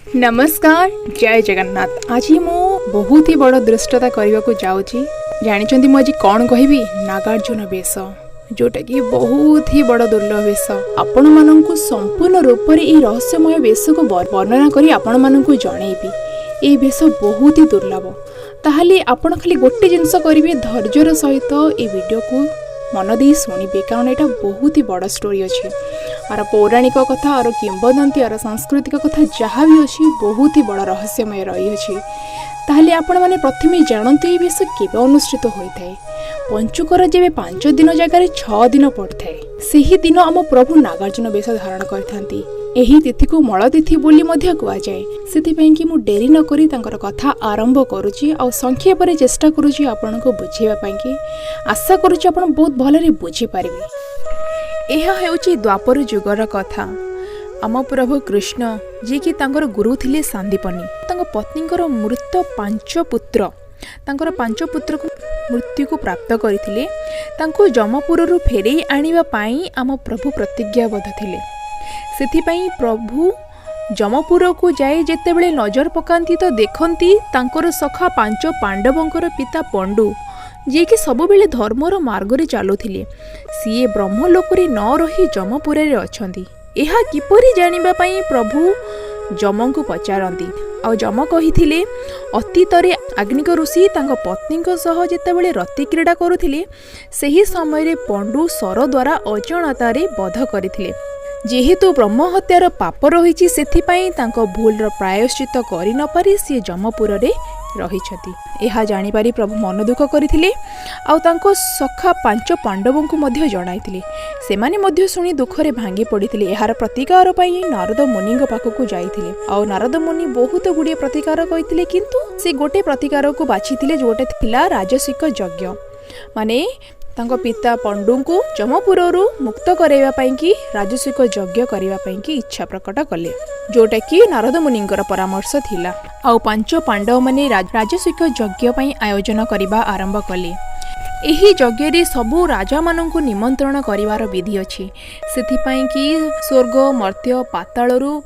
नमस्कार जय जगन्नाथ। आज मु बहुत ही बड़ दृष्टता करने को जाऊँगी। जानते मुझे कौन कहबी नागार्जुन बेश जोटा कि बहुत ही बड़ दुर्लभ वेश। आपण मानू संपूर्ण रूप से यह रहस्यमय वेश को वर्णना करी आपण मानू जनईबी। ये वेश बहुत ही दुर्लभ। ताहले आपण खाली गोटे जिनस करेंगे धैर्यर सहित ये वीडियो को मन दे शुणे कारण यहाँ बहुत ही बड़ स्टोरी अच्छे। आर पौराणिक कथा और किंवदंती और सांस्कृतिक कथा जहाँ भी अच्छी बहुत ही बड़ रहस्यमय रही है। ताहले आपण माने प्रथमे जानते ये वेश केवे अनुष्ठित होता है। पंचुकर जेबे 5 दिन जगह 6 दिन पड़ता है से ही दिन आम प्रभु नागार्जुन वेश धारण करथांती। एही तिथि को मल तिथि बोली मध्य कुआ जाए। सेथिपई कि मु डेरी न करी तांकर कथा आरंभ करूची और संक्षेप रे चेष्टा करूची आपन को बुझेबा पई कि आशा करूची आपन बहुत भलरे बुझी पारिबे। एहा हेउची द्वापर जुगर कथा। आम प्रभु कृष्ण जी कि तांकर गुरु थिले सांदीपनी तांकर पत्नीकर मृत 5 पुत्र तांकर 5 पुत्र को मृत्यु को प्राप्त करथिले। तांको जमपुररु फेरेई आनिबा पाई आम प्रभु प्रतिज्ञाबद्ध थिले। सेथिपई प्रभु जमपुर को जाए जेतेबेले नजर पकांती तो देखंती तांकर सखा 5 पांडवंकर पिता पंडु जे कि सबुबेले धर्मर मार्गरे चालुथिले सीए ब्रह्मलोकरे न रही जमपुरे अछंती। एहा किपरि जानिबा पई प्रभु जमंकु पचारंती। आ जम कहिथिले अतीतरे आग्निक ऋषि तांक पत्नीक सह जेतेबेले रति क्रीड़ा करुथिले सेही समय पंडु सर द्वारा अजाणतारे बध करथिले। जेहेतु ब्रह्म हत्यार पाप रही सेथिपई तांको भूलर प्रायश्चित करि न पारि सी जमपुर रे रहिछथि। एहा जानि पारि प्रभु मन दुख करथिले आ तांको सखा 5 पांडवंकु मध्य जणाइथिले। सेमाने मध्य सुनी दुखरे भांगी पड़िथिले। एहार प्रतिकार पई नारद मुनिंग पाखकु जाइथिले आ नारद मुनि बहुत गुडिये प्रतिकार कइथिले किंतु से गोटे प्रतिकार को बाछिथिले जोटे थिला राजसिक यज्ञ। माने तांको पिता पंडु को जमपुरु मुक्त कराइबा पई कि राजसिक यज्ञ कराइबा पई कि इच्छा प्रकट कले जोटा कि नारद मुनिंकर परामर्श थिला। आ 5 पांडव माने राजसिक यज्ञ पई आयोजन करिबा आरंभ कले। एही यज्ञ रे सबु राजा माननकु निमंत्रण करिवार विधि अछि। सेथिपई कि स्वर्ग मर्त्य पातालरु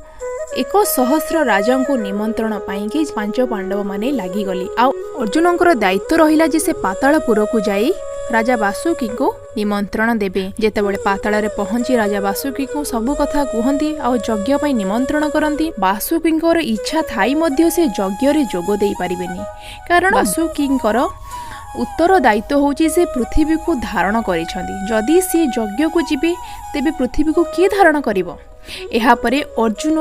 100 राजा को निमंत्रण पाई कि 5 पांडव माने लागि गली। आ अर्जुनकर दायित्व रहिला जे से पातालपुर को जाई राजा वासुकी को निमंत्रण देबे। जेतेबेले पाताल रे पहुंची राजा वासुकी को सबु कथा कहंती आ यज्ञ पई निमंत्रण करंती। वासुकींकर इच्छा थाई मध्य से यज्ञ रे जोग देई परिबेनी कारण वासुकींकर उत्तर दायित्व होची से पृथ्वी को धारण करिसंती। जदि से यज्ञ को जिबे तेबे पृथ्वी को किए धारण करिवो। एहा परे अर्जुन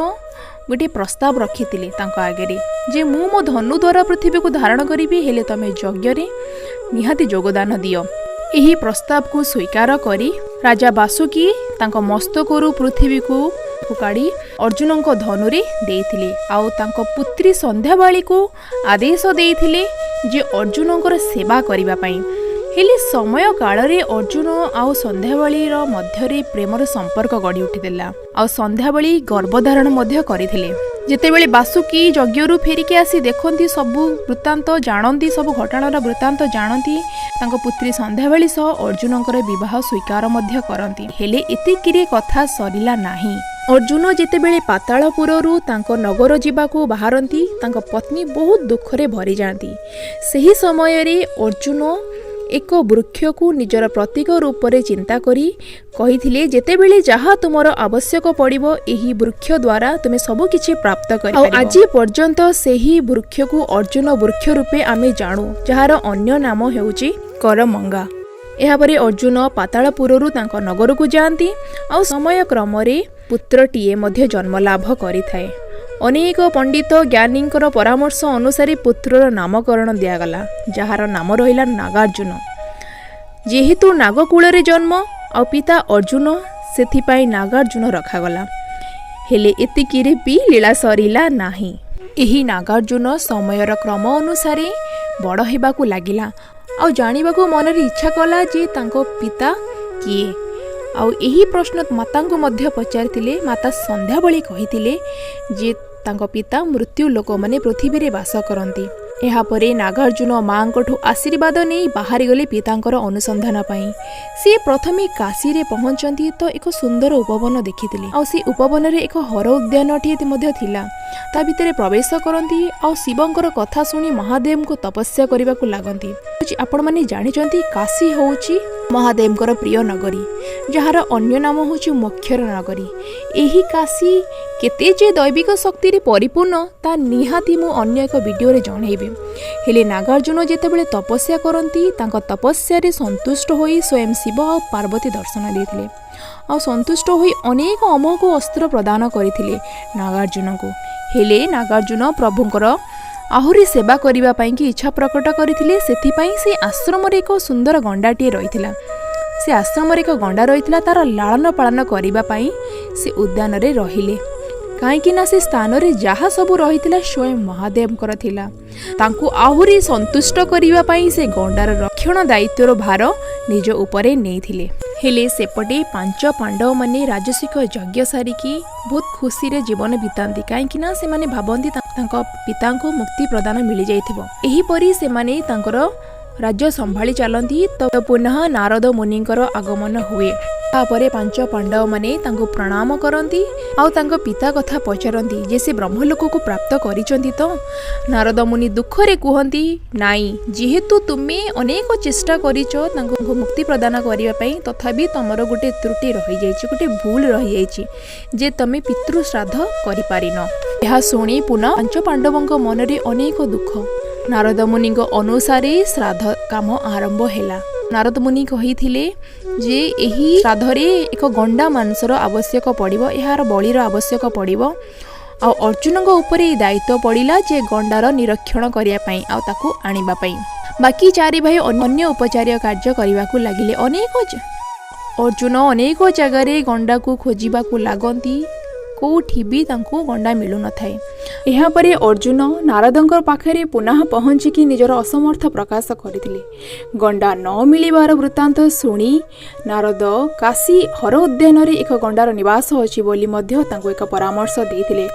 गोटे प्रस्ताव रखिथिले तांको आगे जे मु मो धनु द्वारा पृथ्वी को धारण करिबी हेले तमे यज्ञ रे निहाती योगदान दियो। एही प्रस्ताव को स्वीकार करी राजा वासुकी तांको मस्तकरु पृथ्वी को फुकाड़ी अर्जुन को धनुरे देइथिले। आउ तांको पुत्री संध्याबाली को आदेश देइथिले जे अर्जुनकर सेवा करिबा पई। हेले समय काल रे अर्जुन आउ संध्याबाली रो मध्यरे प्रेमर संपर्क गढ़ी उठिदेला। आउ संध्याबाली गर्भधारण मध्य करिथिले। जेतेबेले वासुकी यज्ञरु फेरिके आसी देखंती सबु वृत्तांत जानती सबु घटनार वृत्तांत जानती तांको पुत्री संध्याबाली सह अर्जुनकर विवाह स्वीकार मध्य करंती। हेले एतिकिरे कथा सरिला नाही। अर्जुन जेतेबेले पातालपुररु तांको नगर जीवाकू बाहरंती तांको पत्नी बहुत दुखरे भरी जाती। सेही समय रे अर्जुन एक वृक्ष को निजर प्रतीक रूप से चिंता करी कहिथिले जेतेबेले जहाँ तुमर आवश्यक पड़िबो एही वृक्ष द्वारा तुमे सब किछि प्राप्त करि। आज पर्यंत सेही वृक्ष को अर्जुन वृक्ष रूपे आमे जानू जहार अन्य नाम हेउची करमंगा। एहापरे अर्जुन पातालपुररु तांको नगर को जाती आ समय क्रम रे पुत्रटीए मध्य जन्म लाभ करिथाए। अनेक पंडित ज्ञानींकर परामर्श अनुसार पुत्रर नामकरण दियागला जहार नाम रहिला नागार्जुन। जेहेतु नागकूल रे जन्म आ पिता अर्जुन सेथिपाई नागार्जुन रखागला। हेले एतिकिरे भी लीला सरिला नाही। एही नागार्जुन समयर क्रम अनुसार बड़ हेबाकू लागिला आ जानिबाकू मनरे इच्छा कला जे तांको पिता किए। आउ एही प्रश्न माता को मध्य पचारिथिले। माता संध्याबाली कहिथिले जे तांको पिता मृत्यु लोक माने पृथ्वी रे वास करंती। एहापरे नागार्जुन मांकठू आशीर्वाद नहीं बाहरी गले पितांकर अनुसंधान पाई। सी प्रथमे काशी रे पहुंचंती तो एक सुंदर उपवन देखिथिले आ सी उपवन रे एक हर उद्यानटीए मध्य थिला। ता भितरे प्रवेश करती आ शिवंकर कथा शुणी महादेव को तपस्या करने को लगती। आपण माने जानिचंती काशी होउची महादेवकर प्रिय नगरी, जार अन्य नाम होची मोक्षर नगरी। एही काशी केते जे दैविक शक्ति रे परिपूर्ण ता निहाती मु अन्य एक वीडियो रे जणैबे। हेले नागार्जुन जेतेबेले तपस्या करती तांका तपस्या रे संतुष्ट होई स्वयं शिव और पार्वती दर्शन देथिले आ संतुष्ट होई अनेक अमोघ अस्त्र प्रदान करथिले नागार्जुन को। हेले नागार्जुन प्रभुंकर आहुरी सेवा करिबा पई कि इच्छा प्रकट करथिले। सेथिपई से आश्रम रे एक सुंदर गंडाटी रहिथिला। से आश्रम रे एक गंडा रहिथिला, तार लालन पालन करिबा पई से उद्यान रे रहिले। काहेकि ना से स्थान रे जहा सब रहिथिला स्वयं महादेवकर थिला। तांकु आहुरी संतुष्ट करिबा पई से गंडार रक्षण दायित्वर भार निज उपरे नेइथिले। हेले सेपटे पांच पांडव माने राजसिक यज्ञ सारिकी बहुत खुशी रे जीवन बितांती। काहेकि ना से माने भाबंती तांको पिता को मुक्ति प्रदान मिली जाइथिबो। एही परी से माने तांकर राज्य संभाली चलती। तो पुनः नारद मुनिंकर आगमन हुए। तापरे पांच पांडव माने तांको प्रणाम करती आउ तांको पिता कथा पचारती जे से ब्रह्मलोक को प्राप्त करिसंती। तो नारद मुनि दुख रे कहती नाई, जेहेतु तुमे अनेक चेष्टा करिच तांको मुक्ति प्रदान करिया पई, तथापि तमरो गोटे त्रुटि रहि जाइछि, गोटे भूल रहि जाइछि जे तमे पितृ श्राद्ध करि पारिन। यह शुणी पुनः पांच पांडवଙ୍କ मनरे अनेक दुख। नारद मुनि अनुसारे श्राद्ध काम आरंभ हैला। नारद मुनि कहिथिले जे एही श्राद्धरे एक गंडा मांसर आवश्यक पड़िबो, यार बलिर आवश्यक पड़िबो। आ अर्जुन उपरे दायित्व पड़िला जे गंडार निरीक्षण करिया पई आ ताकू आनिबा पई। बाकी चारि भाई अन्य उपचार्य कार्य करिबाकू लागिले। अर्जुन अनेक जगार गंडा को खोजिबाकू लागंती, कोठी भी तांको गंडा मिलु न थाए। यहाँ परे अर्जुन नारदंकर पाखरे पुनः पहुँचिकी निजर असमर्थ प्रकाश करथिले। गंडा न मिलिबार वृत्तांत शुणी नारद काशी हर उद्यान रे एक गंडार निवास अछि बोली मध्य तांको एक परामर्श देथिले।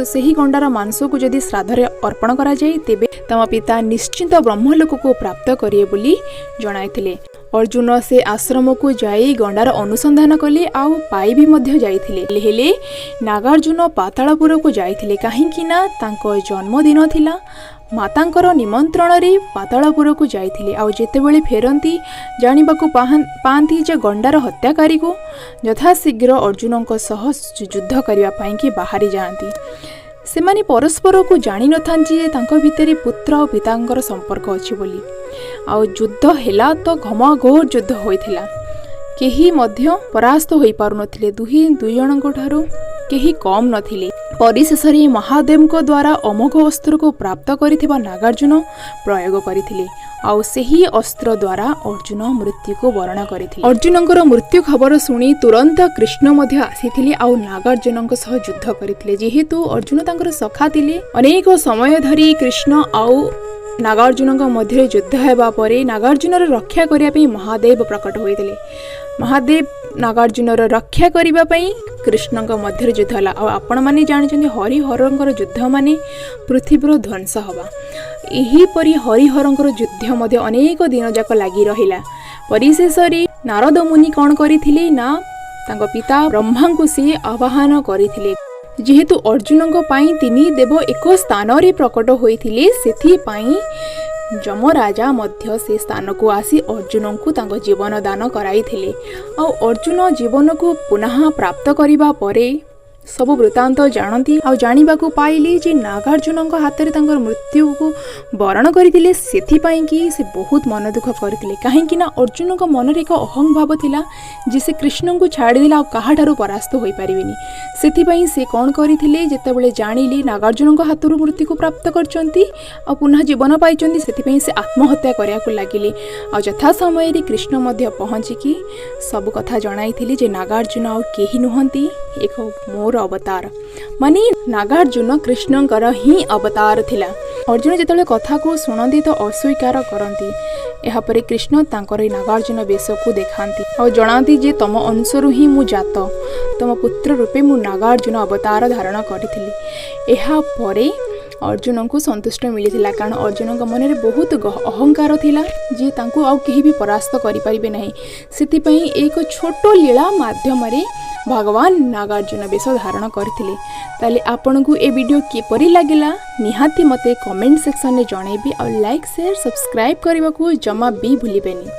ସେହି गंडार मांस को जदि श्राद्ध रे अर्पण करा जाय तेबे तम पिता निश्चिंत ब्रह्मलोक को प्राप्त करिए बोली जणाइथिले। अर्जुन से आश्रम को जाई गंडार अनुसंधान कले आउ पाई भी मध्य जाइथिले। हेले नागार्जुन पातालपुर को जाइथिले काहेकि ना तांको जन्मदिन थिला। मातांकर निमंत्रण रे पातालपुर को जाइथिले। आउ जेतेबेले फेरंती जानिबाकू पांती जे गंडार हत्याकारी को यथाशीघ्र अर्जुनଙ୍କ सह युद्ध करिया पई कि बाहरी जांती। सेमाने परस्पर को जानि नथांती जे तांको भितरे पुत्र और पितांकर संपर्क अछि बोली। आउ युद्ध हेला तो घमाघोर युद्ध होइथिला। केही मध्य परास्त होई पारु नथिले। दुई जनଙ୍କ ठारू केही कम नथिले। परिशेषरे महादेव को द्वारा अमोघ अस्त्र को प्राप्त करिथिबा नागार्जुन प्रयोग करिथिले। आउ सेही अस्त्र द्वारा अर्जुन मृत्यु को वर्ण करिथिले। अर्जुनଙ୍କର मृत्यु खबर शुणी तुरंत कृष्ण मध्य आसीथिले आउ नागार्जुनଙ୍କ सह युद्ध करिथिले। जेहेतु अर्जुन तांकर सखा थिले, अनेक समय धरी कृष्ण आउ नागार्जुनଙ୍କ मध्य युद्ध हेबा परे नागार्जुनर रक्षा करिया पई महादेव प्रकट होइथिले। महादेव नागार्जुनर रक्षा करिबा पई कृष्णଙ୍କ मध्य युद्ध हला। आ आपण माने जानिछन्ती हरिहरଙ୍କର युद्ध माने पृथ्वीर ध्वंस हवा। एही परी हरिहरଙ୍କର युद्ध मध्य अनेक दिन जाक लागि रहिला। परिशेषरे नारद मुनि कोन करिथिले ना तांको पिता ब्रह्मा को से आवाहन करिथिले। जेहेतु अर्जुनଙ୍କ पई तिनी देव एक स्थान रे प्रकट होइथिले, सेथि पई जमराजा मध्य से स्थान को आसी अर्जुन को तांको जीवन दान कराइथिले। आ अर्जुन जीवन को पुनः प्राप्त करिबा परे सब वृत्तांत जानती आ जानिबाकू पाइले जे नागार्जुनଙ୍କ हातरे तांकर मृत्यु को वरण करथिले। सेथिपई कि से बहुत मन दुख करथिले। काहेकि ना अर्जुनଙ୍କ मनरे एक अहं भाव थिला जे से कृष्ण को छाड़ी दिला आ काहाठारू परास्त होई परिबेनी। सेथिपई से कोन करथिले जेतेबेले जानिले नागार्जुनଙ୍କ हातरू मृत्यु को प्राप्त करचंती आ पुनः जीवन पाइचंती, सेथिपई से आत्महत्या करिया को लागिले। आ यथा समय रे कृष्ण मध्य पहुंचिकी सब कथा जणाइथिले जे नागार्जुन आ केही नुहंती, एक मोर अवतार माने नागार्जुन कृष्णଙ୍କର ही अवतार थिला। अर्जुन जेतले कथा को सुनंती तो अस्वीकार करंती। एहा परे कृष्ण तांकर नागार्जुन वेश को देखांती और जणांती जे तम अंशरु ही मु जात, तम पुत्र रूपे मु नागार्जुन अवतार धारण करिथिली। एहा परे अर्जुन को संतुष्ट मिली कारण अर्जुन मन में बहुत अहंकार थिला जे तांको आउ केही भी परास्त करि परिबे नहीं सेति एक छोट लीला माध्यम भगवान नागार्जुन वेश धारण करथिले। ताले आपन को ए वीडियो किपरि लागिला निहाती मते कमेंट सेक्शन में जनइबे और लाइक शेयर सब्सक्राइब करने को जमा भी भूलिबेनी।